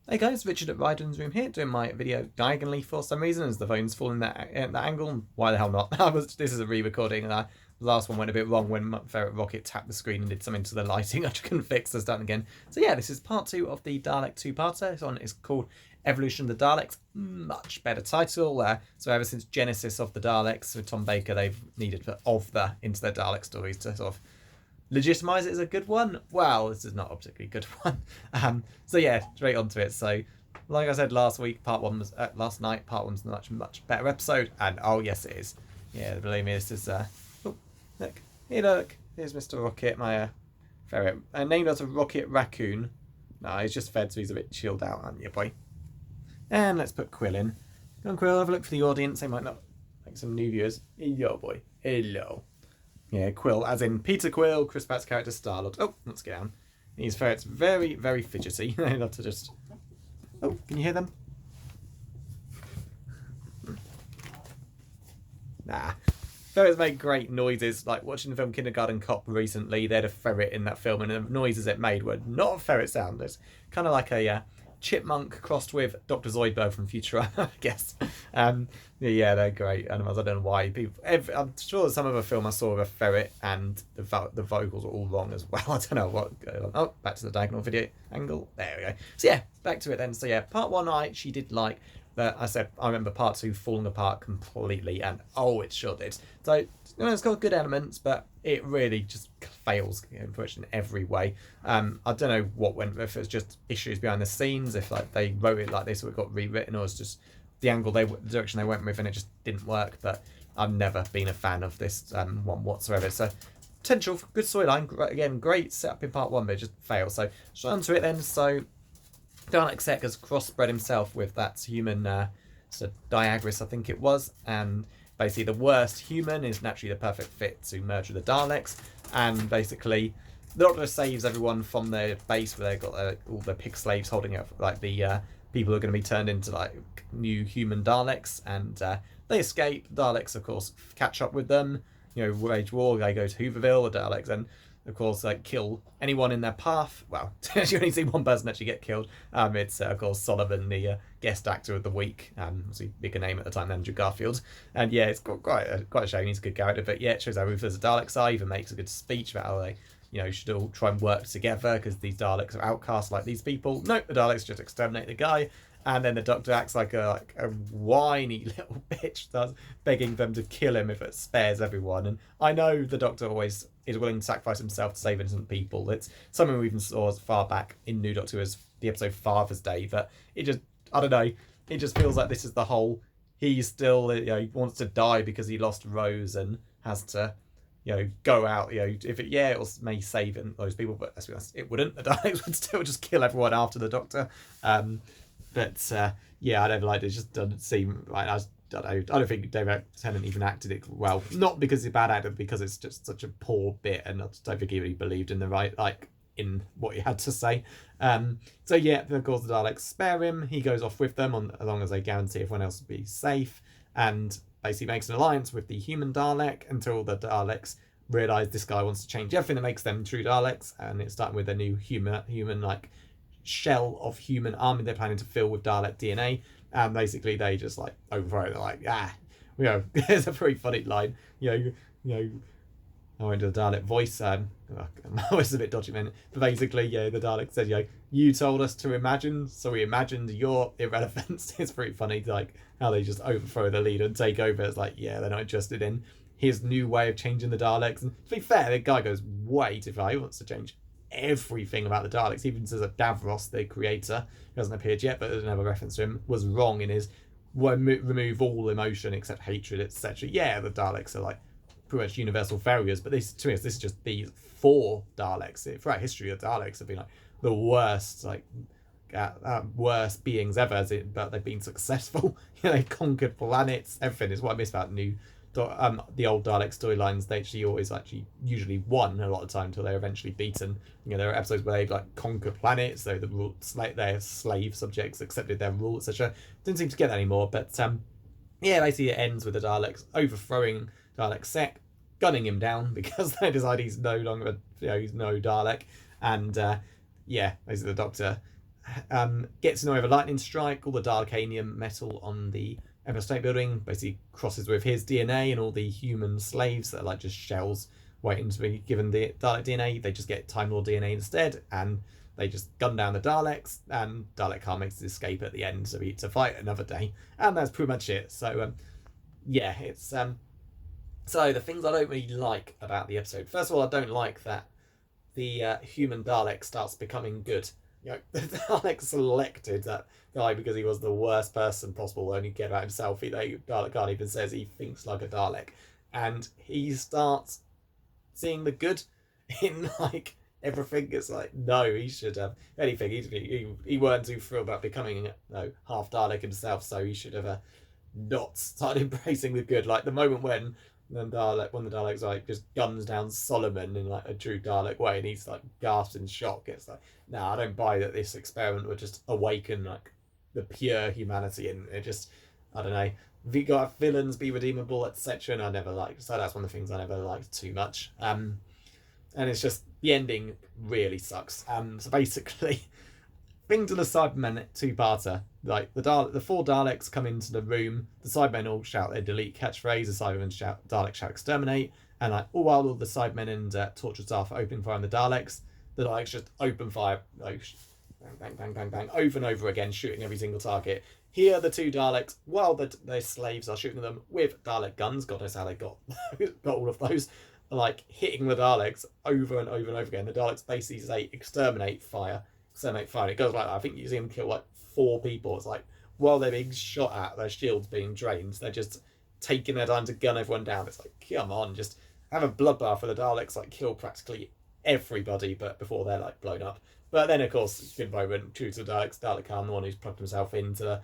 Hey guys, Richard at Ryden's room here, doing my video diagonally for some reason, as the phone's falling that angle. Why the hell not? This is a re-recording, and the last one went a bit wrong when Ferret Rocket tapped the screen and did something to the lighting. I couldn't fix, so starting again. So yeah, this is part 2 of the Dalek two-parter. This one is called Evolution of the Daleks. Much better title. So ever since Genesis of the Daleks with Tom Baker, they've needed to of the into their Dalek stories to sort of legitimize it as a good one. Well, this is not a particularly good one. So yeah, straight onto it. So like I said last week, part 1 was last night, part 1's a much better episode, and oh yes it is. Yeah, believe me, this is oh, look, hey look, here's Mr. Rocket, my ferret. Named as a Rocket Raccoon. No, he's just fed, so he's a bit chilled out, aren't you, boy? And let's put Quill in. Go on, Quill, have a look for the audience. They might not like some new viewers. Hello, boy. Hello. Yeah, Quill, as in Peter Quill, Chris Pratt's character Star-Lord. Oh, let's get down. These ferrets very, very fidgety. They love to just... Oh, can you hear them? Nah. Ferrets make great noises. Like watching the film Kindergarten Cop recently, they had a ferret in that film, and the noises it made were not a ferret sound. It's kind of like a chipmunk crossed with Dr. Zoidberg from Futurama, I guess. Yeah, they're great animals. I don't know why people. I'm sure some of a film I saw of a ferret and the vocals are all wrong as well. I don't know what going on. Oh, back to the diagonal video angle. There we go. So yeah, back to it then. So yeah, part 1 she did like. But I said I remember part 2 falling apart completely, and oh, it sure did. So it's got good elements, but it really just fails pretty much in every way. I don't know what went, if it's just issues behind the scenes, if like they wrote it like this or it got rewritten, or it's just the angle the direction they went with and it just didn't work. But I've never been a fan of this one whatsoever. So potential for good storyline, again, great setup in part 1, but it just fails. So straight onto it then. So Dalek Sec has crossbred himself with that human, so Diagris, I think it was, and basically the worst human is naturally the perfect fit to merge with the Daleks, and basically the Doctor saves everyone from their base where they've got all the pig slaves holding up, like the people who are going to be turned into like new human Daleks, and they escape. Daleks, of course, catch up with them, wage war. They go to Hooverville, the Daleks, and of course, kill anyone in their path. Well, you only see one person actually get killed. It's, of course, Sullivan, the guest actor of the week. Was a bigger name at the time than Andrew Garfield. And yeah, it's got quite a shame. He's a good character. But yeah, it shows how ruthless the Daleks are. Even makes a good speech about how they, should all try and work together because these Daleks are outcasts like these people. No, the Daleks just exterminate the guy. And then the Doctor acts like a whiny little bitch, starts begging them to kill him if it spares everyone. And I know the Doctor always is willing to sacrifice himself to save innocent people. It's something we even saw as far back in New Doctor as the episode Father's Day. But it just, I don't know, it just feels like this is the whole, he's still, he wants to die because he lost Rose and has to, go out, if it, it may save those people, but let's be honest, it wouldn't. The Daleks would still just kill everyone after the Doctor. But yeah, I don't like it. It just doesn't seem right. I don't think David Tennant even acted it well. Not because he's a bad actor, because it's just such a poor bit, and I just don't think he really believed in in what he had to say. So yeah, of course the Daleks spare him. He goes off with them as long as they guarantee everyone else will be safe, and basically makes an alliance with the human Dalek until the Daleks realise this guy wants to change everything that makes them true Daleks, and it's starting with a new human shell of human army they're planning to fill with Dalek DNA, and basically they just overthrow it. They're like, there's a pretty funny line, I went to the Dalek voice, my voice is a bit dodgy, man, but basically, the Dalek said, you told us to imagine, so we imagined your irrelevance. It's pretty funny, how they just overthrow the leader and take over. It's they're not interested in his new way of changing the Daleks. And to be fair, the guy goes way too far. He wants to change everything about the Daleks. He even says that Davros, the creator, who hasn't appeared yet, but there's another reference to him, was wrong in his remove all emotion except hatred, etc. Yeah, the Daleks are pretty much universal failures, but to us, this is just these 4 Daleks. Throughout history, the Daleks have been the worst, worst beings ever, but they've been successful. They conquered planets. Everything is what I miss about the old Dalek storylines. They usually won a lot of the time until they're eventually beaten. There are episodes where they conquer planets, so their slave subjects accepted their rule, etc. Didn't seem to get that anymore, but basically it ends with the Daleks overthrowing Dalek Sec, gunning him down because they decide he's no longer he's no Dalek, and basically the Doctor gets in the way of a lightning strike. All the Dalekanium metal on the Empire State Building basically crosses with his DNA, and all the human slaves that are like just shells waiting to be given the Dalek DNA, they just get Time Lord DNA instead, and they just gun down the Daleks, and Dalek Caan makes his escape at the end to fight another day, and that's pretty much it. So yeah, it's so the things I don't really like about the episode. First of all, I don't like that the human Dalek starts becoming good. You know, the Dalek selected that guy because he was the worst person possible, only get about himself. Dalek Caan even says he thinks like a Dalek, and he starts seeing the good in like everything. It's like, no, he should have anything. He weren't too thrilled about becoming half Dalek himself, so he should have not started embracing the good. Like the moment when the Daleks like just guns down Solomon in like a true Dalek way, and he's like gasped in shock. It's like, no, I don't buy that this experiment would just awaken like the pure humanity, and it just, I don't know. We got villains be redeemable, etc. And I never liked, so that's one of the things I never liked too much. And it's just the ending really sucks. So basically, thing to the Cybermen two-parter. Like the four Daleks come into the room, the Cybermen all shout their delete catchphrase, the Cybermen shout Daleks shout exterminate, and like while all the Cybermen and torture staff are opening fire on the Daleks just open fire, like bang, bang, bang, bang, bang, over and over again, shooting every single target. Here, the two Daleks, while their slaves are shooting them with Dalek guns, God knows how they got all of those, like hitting the Daleks over and over and over again. The Daleks basically say exterminate fire. It goes like that. I think you see them kill like 4 people. It's like while they're being shot at, their shields being drained, they're just taking their time to gun everyone down. It's like, come on, just have a bloodbath for the Daleks, like kill practically everybody, but before they're like blown up. But then of course, good moment, true to the Daleks, Dalek Caan, the one who's plugged himself into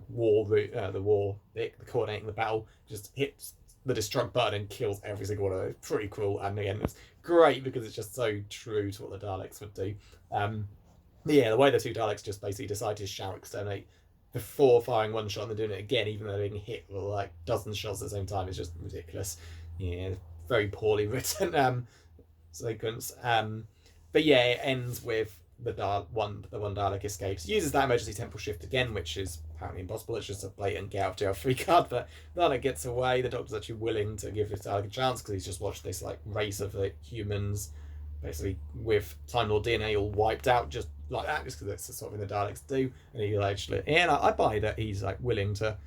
war route, the coordinating the battle, just hits the destruct button and kills every single one of those. Pretty cool, and again, it's great because it's just so true to what the Daleks would do. Yeah, the way the two Daleks just basically decide to shout exterminate before firing one shot and then doing it again, even though they're being hit with like dozens of shots at the same time, is just ridiculous. Yeah, very poorly written sequence. But yeah, it ends with the one Dalek escapes, uses that emergency temporal shift again, which is apparently impossible. It's just a blatant get out of jail free card. But Dalek gets away. The Doctor's actually willing to give this Dalek a chance because he's just watched this like race of humans, basically with Time Lord DNA all wiped out just like that, just because it's sort of in the Daleks do. And he actually, and I buy that he's like willing to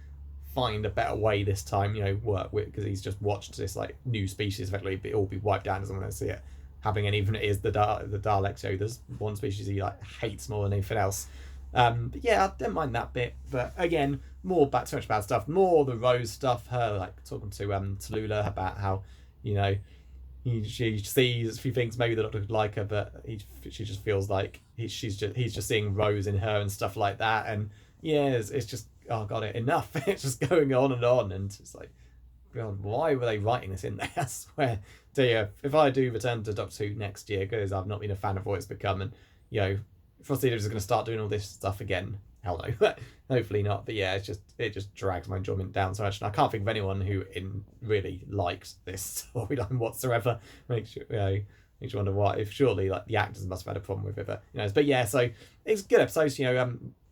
find a better way this time, work with, because he's just watched this like new species effectively all be wiped out and doesn't want to see it happening. And even if it is the Daleks, there's one species he like hates more than anything else. But yeah, I don't mind that bit. But again, too much bad stuff. More the Rose stuff. Her like talking to Tallulah about how she thinks maybe the Doctor could like her, but she just feels like he's just seeing Rose in her and stuff like that. And yeah, it's just, oh god, enough. It's just going on, and it's like, God, why were they writing this in there? I swear. So yeah, if I do return to Doctor Who next year, because I've not been a fan of what it's become, and Frosty is going to start doing all this stuff again, hell no. Hopefully not. But yeah, it just drags my enjoyment down so much, and I can't think of anyone who really liked this storyline whatsoever. Makes you wonder why. If surely like the actors must have had a problem with it, but yeah. So it's good episodes.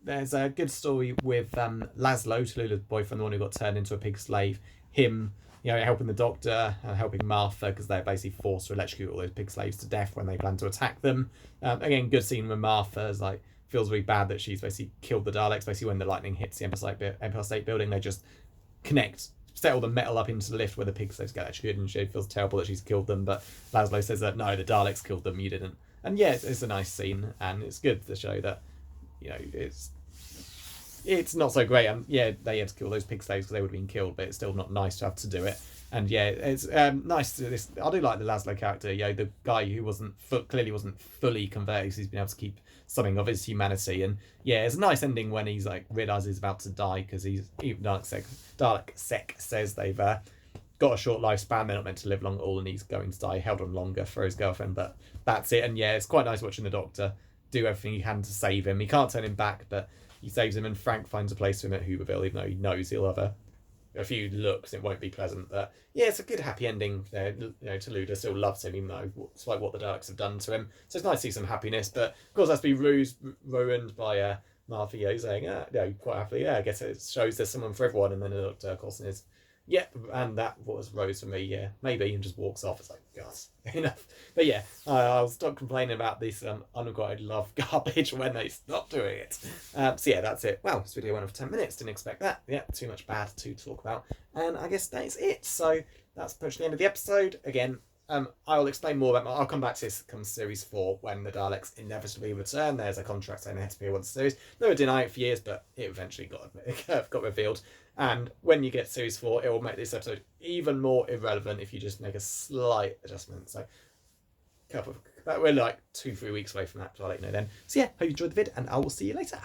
There's a good story with Laszlo, Tallulah's boyfriend, the one who got turned into a pig slave. Him, helping the Doctor, helping Martha, because they're basically forced to electrocute all those pig slaves to death when they plan to attack them. Again, good scene when Martha's like feels really bad that she's basically killed the Daleks. Basically, when the lightning hits the Empire State Building, they just set all the metal up into the lift where the pig slaves get electrocuted, and she feels terrible that she's killed them. But Laszlo says that no, the Daleks killed them, you didn't. And yeah, it's a nice scene, and it's good to show that it's not so great. And yeah, they had to kill those pig slaves because they would have been killed, but it's still not nice to have to do it. And yeah, it's nice to this. I do like the Laszlo character. The guy who clearly wasn't fully converted, because he's been able to keep something of his humanity. And yeah, it's a nice ending when he's like realizes he's about to die, because Dalek Sec says they've got a short lifespan. They're not meant to live long at all, and he's going to die. Held on longer for his girlfriend, but that's it. And yeah, it's quite nice watching the Doctor do everything he can to save him. He can't turn him back, but he saves him, and Frank finds a place for him at Hooverville, even though he knows he'll have a a few looks, it won't be pleasant. But yeah, it's a good happy ending there. Taluda still loves him, even though it's like what the Daleks have done to him. So it's nice to see some happiness. But of course, that's been ruined by Martha saying, quite happily, I guess it shows there's someone for everyone. And then the Dr. Coulson is, yeah, and that was Rose for me, yeah, maybe, and just walks off. It's like, gosh, enough. But yeah, I'll stop complaining about this unrequited love garbage when they stop doing it. So yeah, that's it. Wow, this video went on for 10 minutes, didn't expect that. Yeah, too much bad to talk about. And I guess that's it. So that's pretty much the end of the episode. Again, I'll explain more about I'll come back to this come series 4 when the Daleks inevitably return. There's a contract saying it had to be once a series. They were denying it for years, but it eventually got revealed. And when you get series 4, it will make this episode even more irrelevant if you just make a slight adjustment. So we're like 2-3 weeks away from that, so I'll let you know then. So yeah, hope you enjoyed the vid, and I will see you later.